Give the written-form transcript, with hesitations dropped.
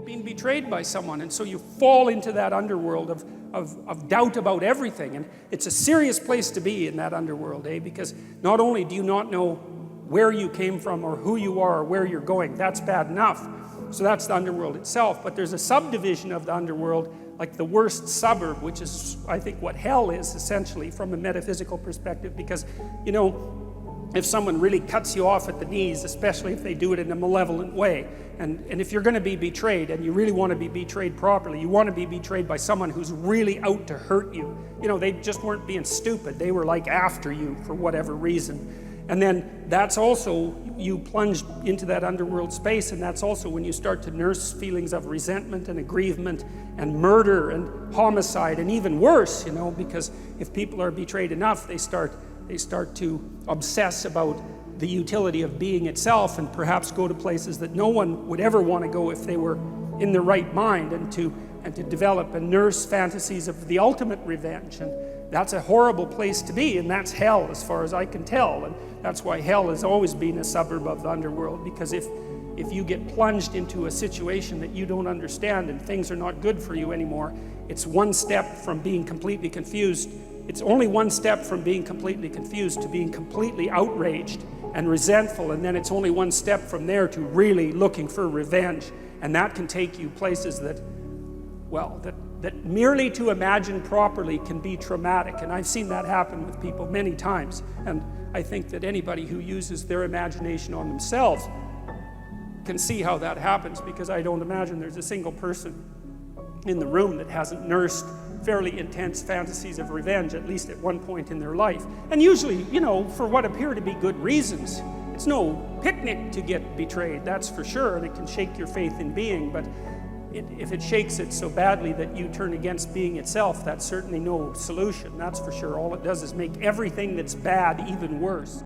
being betrayed by someone, and so you fall into that underworld of doubt about everything. And it's a serious place to be in that underworld, because not only do you not know where you came from or who you are or where you're going, that's bad enough. So that's the underworld itself. But there's a subdivision of the underworld, like the worst suburb, which is, I think, what hell is essentially from a metaphysical perspective. Because, you know, if someone really cuts you off at the knees, especially if they do it in a malevolent way, and if you're going to be betrayed, and you really want to be betrayed properly, you want to be betrayed by someone who's really out to hurt you. You know, they just weren't being stupid. They were like after you for whatever reason. And then that's also, you plunge into that underworld space, and that's also when you start to nurse feelings of resentment and aggrievement and murder and homicide, and even worse, you know, because if people are betrayed enough, they start to obsess about the utility of being itself, and perhaps go to places that no one would ever want to go if they were in the right mind, and to develop and nurse fantasies of the ultimate revenge. And that's a horrible place to be, and that's hell as far as I can tell. And that's why hell has always been a suburb of the underworld, because if you get plunged into a situation that you don't understand and things are not good for you anymore, it's one step from being completely confused. It's only one step from being completely confused to being completely outraged and resentful, and then it's only one step from there to really looking for revenge. And that can take you places that, well, that merely to imagine properly can be traumatic. And I've seen that happen with people many times. And I think that anybody who uses their imagination on themselves can see how that happens, because I don't imagine there's a single person in the room that hasn't nursed fairly intense fantasies of revenge, at least at one point in their life. And usually, you know, for what appear to be good reasons. It's no picnic to get betrayed, that's for sure, and it can shake your faith in being, but if it shakes it so badly that you turn against being itself, that's certainly no solution, that's for sure. All it does is make everything that's bad even worse.